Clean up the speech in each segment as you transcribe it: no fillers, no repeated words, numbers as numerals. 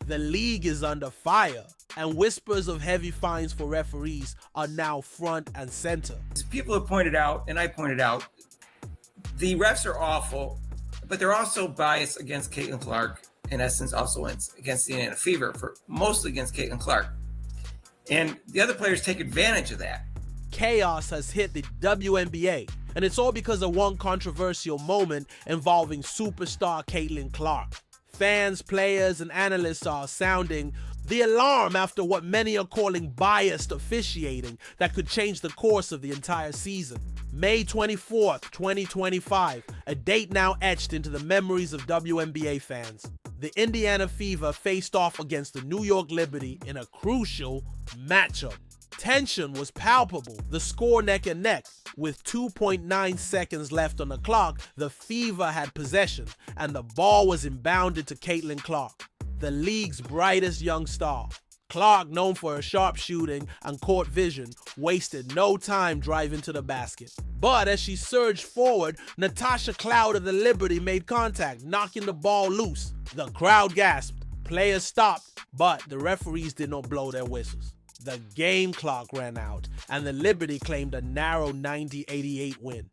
The league is under fire, and whispers of heavy fines for referees are now front and center. People have pointed out, and I pointed out, the refs are awful, but they're also biased against Caitlin Clark, in essence, also against the Indiana Fever, mostly against Caitlin Clark. And the other players take advantage of that. Chaos has hit the WNBA, and it's all because of one controversial moment involving superstar Caitlin Clark. Fans, players, and analysts are sounding the alarm after what many are calling biased officiating that could change the course of the entire season. May 24th, 2025, a date now etched into the memories of WNBA fans. The Indiana Fever faced off against the New York Liberty in a crucial matchup. Tension was palpable, the score neck and neck. With 2.9 seconds left on the clock, the Fever had possession, and the ball was inbounded to Caitlin Clark, the league's brightest young star. Clark, known for her sharp shooting and court vision, wasted no time driving to the basket. But as she surged forward, Natasha Cloud of the Liberty made contact, knocking the ball loose. The crowd gasped, players stopped, but the referees did not blow their whistles. The game clock ran out, and the Liberty claimed a narrow 90-88 win.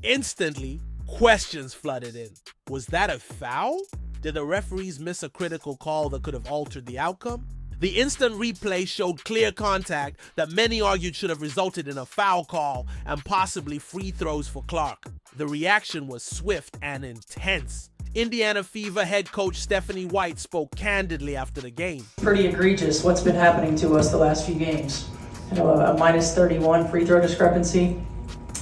Instantly, questions flooded in. Was that a foul? Did the referees miss a critical call that could have altered the outcome? The instant replay showed clear contact that many argued should have resulted in a foul call and possibly free throws for Clark. The reaction was swift and intense. Indiana Fever head coach Stephanie White spoke candidly after the game. Pretty egregious what's been happening to us the last few games. A minus 31 free throw discrepancy.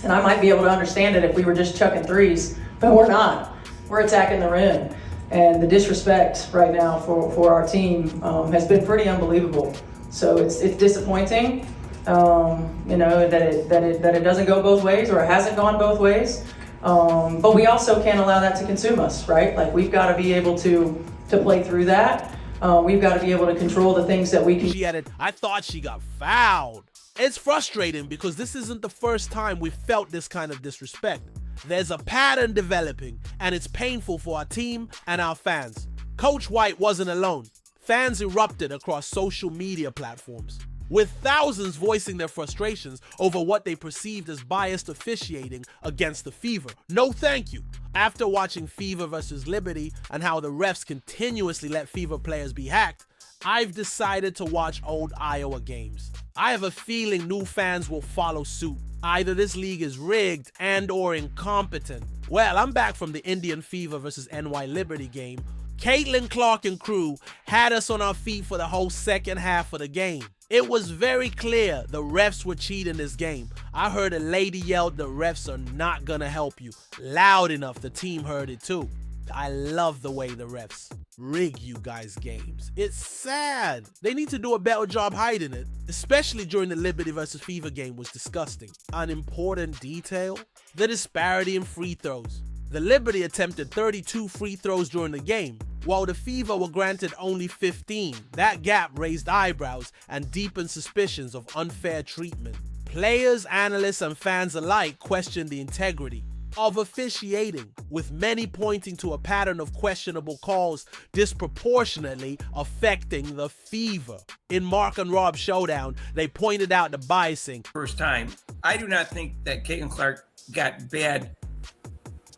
And I might be able to understand it if we were just chucking threes, but we're not. We're attacking the rim. And the disrespect right now for our team has been pretty unbelievable. So it's disappointing, that it doesn't go both ways, or it hasn't gone both ways. But we also can't allow that to consume us, right? Like, we've got to be able to play through that. We've got to be able to control the things that we can. She added, "I thought she got fouled." It's frustrating because this isn't the first time we've felt this kind of disrespect. There's a pattern developing, and it's painful for our team and our fans. Coach White wasn't alone. Fans erupted across social media platforms, with thousands voicing their frustrations over what they perceived as biased officiating against the Fever. No thank you. After watching Fever versus Liberty and how the refs continuously let Fever players be hacked, I've decided to watch old Iowa games. I have a feeling new fans will follow suit. Either this league is rigged and/or incompetent. Well, I'm back from the Indian Fever versus NY Liberty game. Caitlin Clark and crew had us on our feet for the whole second half of the game. It was very clear the refs were cheating this game. I heard a lady yell, "The refs are not gonna help you," loud enough the team heard it too. I love the way the refs rig you guys' games. It's sad. They need to do a better job hiding it, especially during the Liberty versus Fever game was disgusting. An important detail, the disparity in free throws. The Liberty attempted 32 free throws during the game, while the Fever were granted only 15. That gap raised eyebrows and deepened suspicions of unfair treatment. Players, analysts, and fans alike questioned the integrity of officiating, with many pointing to a pattern of questionable calls disproportionately affecting the Fever. In Mark and Rob's showdown, they pointed out the biasing. First time, I do not think that Caitlin Clark got bad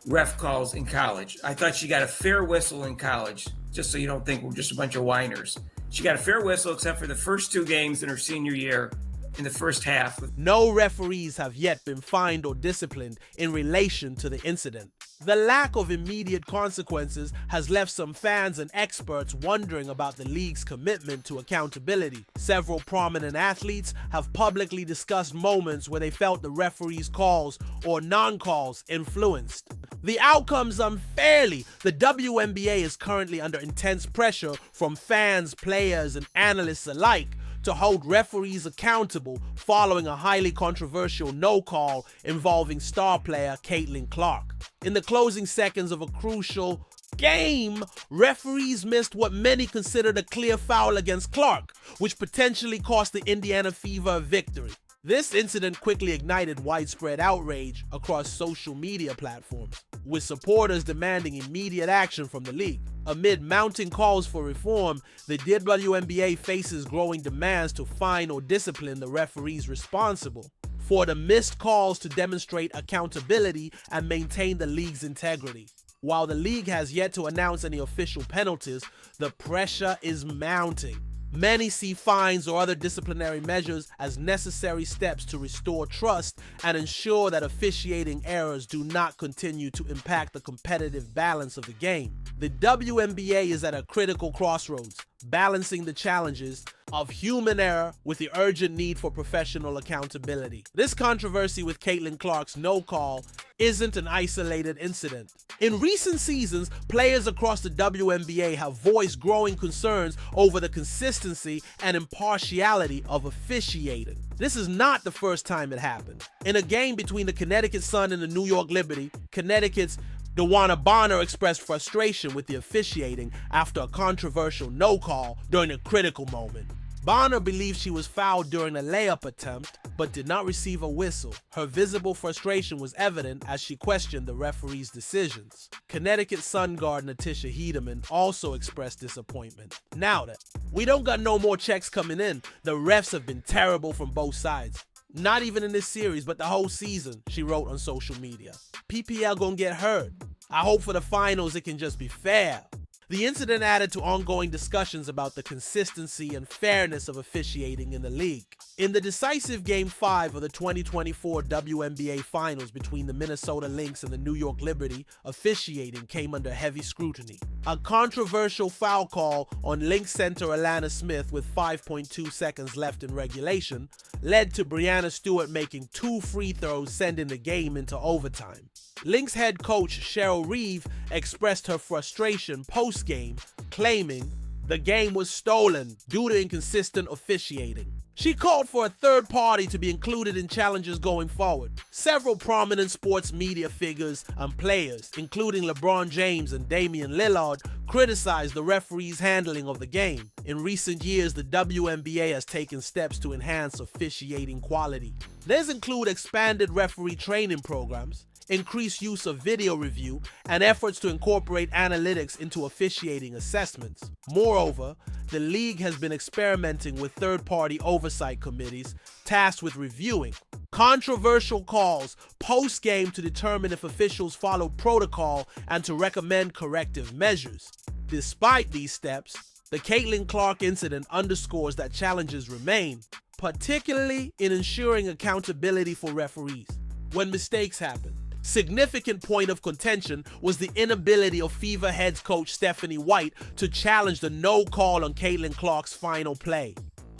ref calls in college. I thought she got a fair whistle in college, just so you don't think we're just a bunch of whiners. She got a fair whistle except for the first two games in her senior year in the first half. No referees have yet been fined or disciplined in relation to the incident. The lack of immediate consequences has left some fans and experts wondering about the league's commitment to accountability. Several prominent athletes have publicly discussed moments where they felt the referees' calls or non-calls influenced the outcomes unfairly. The WNBA is currently under intense pressure from fans, players, and analysts alike to hold referees accountable following a highly controversial no call involving star player Caitlin Clark. In the closing seconds of a crucial game, referees missed what many considered a clear foul against Clark, which potentially cost the Indiana Fever a victory. This incident quickly ignited widespread outrage across social media platforms, with supporters demanding immediate action from the league. Amid mounting calls for reform, the WNBA faces growing demands to fine or discipline the referees responsible for the missed calls to demonstrate accountability and maintain the league's integrity. While the league has yet to announce any official penalties, the pressure is mounting. Many see fines or other disciplinary measures as necessary steps to restore trust and ensure that officiating errors do not continue to impact the competitive balance of the game. The WNBA is at a critical crossroads, balancing the challenges of human error with the urgent need for professional accountability. This controversy with Caitlin Clark's no call isn't an isolated incident. In recent seasons, players across the WNBA have voiced growing concerns over the consistency and impartiality of officiating. This is not the first time it happened. In a game between the Connecticut Sun and the New York Liberty, Connecticut's DeWanna Bonner expressed frustration with the officiating after a controversial no call during a critical moment. Bonner believes she was fouled during a layup attempt, but did not receive a whistle. Her visible frustration was evident as she questioned the referee's decisions. Connecticut Sun guard Natasha Cloud also expressed disappointment. Now that we don't got no more checks coming in, the refs have been terrible from both sides. Not even in this series, but the whole season, she wrote on social media. PPL gonna get hurt. I hope for the finals it can just be fair. The incident added to ongoing discussions about the consistency and fairness of officiating in the league. In the decisive Game 5 of the 2024 WNBA Finals between the Minnesota Lynx and the New York Liberty, officiating came under heavy scrutiny. A controversial foul call on Lynx center Alana Smith with 5.2 seconds left in regulation led to Breanna Stewart making 2 free throws, sending the game into overtime. Lynx head coach Cheryl Reeve expressed her frustration post-game, claiming the game was stolen due to inconsistent officiating. She called for a third party to be included in challenges going forward. Several prominent sports media figures and players, including LeBron James and Damian Lillard, criticized the referee's handling of the game. In recent years, the WNBA has taken steps to enhance officiating quality. These include expanded referee training programs, increased use of video review, and efforts to incorporate analytics into officiating assessments. Moreover, the league has been experimenting with third-party oversight committees tasked with reviewing controversial calls post-game to determine if officials followed protocol and to recommend corrective measures. Despite these steps, the Caitlin Clark incident underscores that challenges remain, particularly in ensuring accountability for referees when mistakes happen. Significant point of contention was the inability of Fever heads coach Stephanie White to challenge the no call on Caitlin Clark's final play.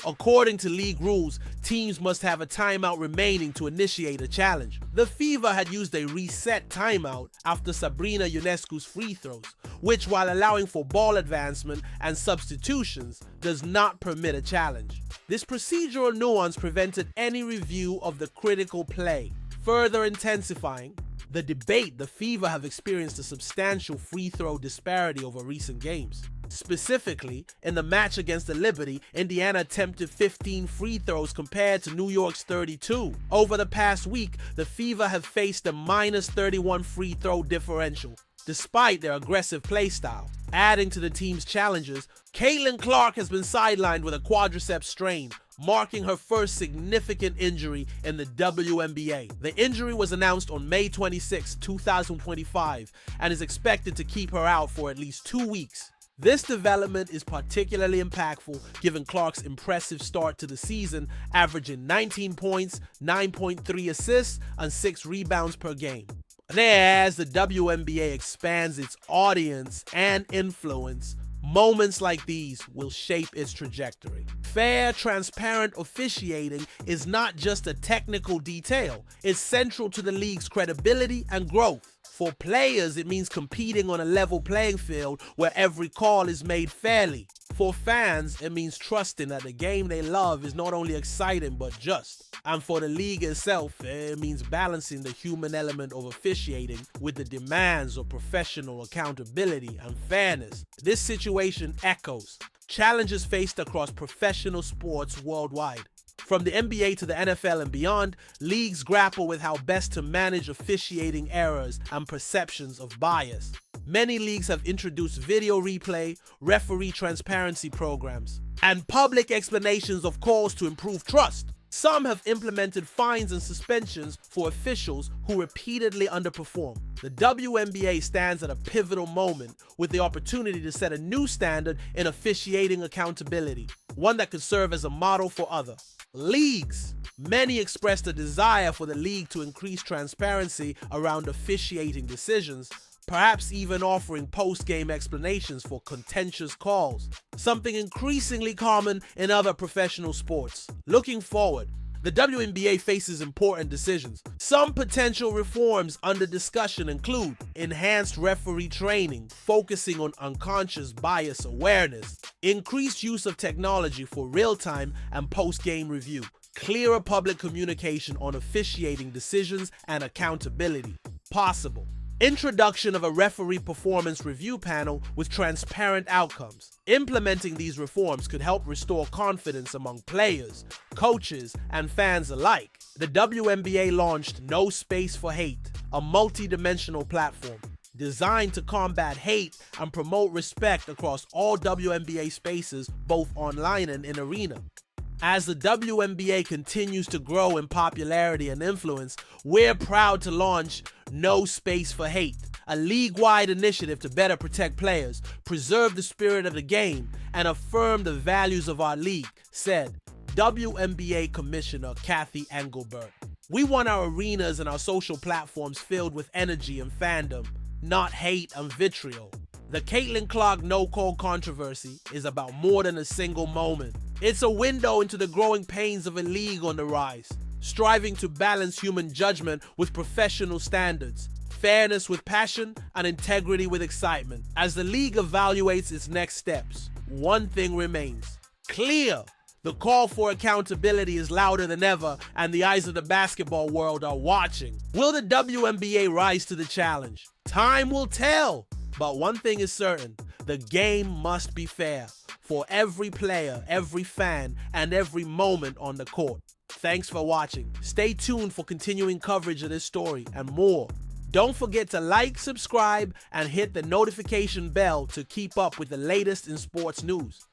According to league rules, teams must have a timeout remaining to initiate a challenge. The Fever had used a reset timeout after Sabrina Ionescu's free throws, which, while allowing for ball advancement and substitutions, does not permit a challenge. This procedural nuance prevented any review of the critical play, further intensifying the debate. The Fever have experienced a substantial free throw disparity over recent games. Specifically, in the match against the Liberty, Indiana attempted 15 free throws compared to New York's 32. Over the past week, the Fever have faced a -31 free throw differential, despite their aggressive play style. Adding to the team's challenges, Caitlin Clark has been sidelined with a quadriceps strain, marking her first significant injury in the WNBA. The injury was announced on May 26, 2025, and is expected to keep her out for at least 2 weeks. This development is particularly impactful given Clark's impressive start to the season, averaging 19 points, 9.3 assists, and 6 rebounds per game. As the WNBA expands its audience and influence, moments like these will shape its trajectory. Fair, transparent officiating is not just a technical detail, it's central to the league's credibility and growth. For players, it means competing on a level playing field where every call is made fairly. For fans, it means trusting that the game they love is not only exciting but just. And for the league itself, it means balancing the human element of officiating with the demands of professional accountability and fairness. This situation echoes challenges faced across professional sports worldwide. From the NBA to the NFL and beyond, leagues grapple with how best to manage officiating errors and perceptions of bias. Many leagues have introduced video replay, referee transparency programs, and public explanations of calls to improve trust. Some have implemented fines and suspensions for officials who repeatedly underperform. The WNBA stands at a pivotal moment with the opportunity to set a new standard in officiating accountability, one that could serve as a model for other leagues. Many expressed a desire for the league to increase transparency around officiating decisions, perhaps even offering post-game explanations for contentious calls, something increasingly common in other professional sports. Looking forward, the WNBA faces important decisions. Some potential reforms under discussion include enhanced referee training, focusing on unconscious bias awareness, increased use of technology for real-time and post-game review, clearer public communication on officiating decisions and accountability. Possible. Introduction of a referee performance review panel with transparent outcomes. Implementing these reforms could help restore confidence among players, coaches, and fans alike. The WNBA launched No Space for Hate, a multi-dimensional platform designed to combat hate and promote respect across all WNBA spaces, both online and in arena. As the WNBA continues to grow in popularity and influence, we're proud to launch No Space for Hate, a league-wide initiative to better protect players, preserve the spirit of the game, and affirm the values of our league, said WNBA Commissioner Kathy Engelbert. We want our arenas and our social platforms filled with energy and fandom, not hate and vitriol. The Caitlin Clark no-call controversy is about more than a single moment. It's a window into the growing pains of a league on the rise, striving to balance human judgment with professional standards, fairness with passion, and integrity with excitement. As the league evaluates its next steps, one thing remains clear. The call for accountability is louder than ever, and the eyes of the basketball world are watching. Will the WNBA rise to the challenge? Time will tell. But one thing is certain, the game must be fair for every player, every fan, and every moment on the court. Thanks for watching. Stay tuned for continuing coverage of this story and more. Don't forget to like, subscribe, and hit the notification bell to keep up with the latest in sports news.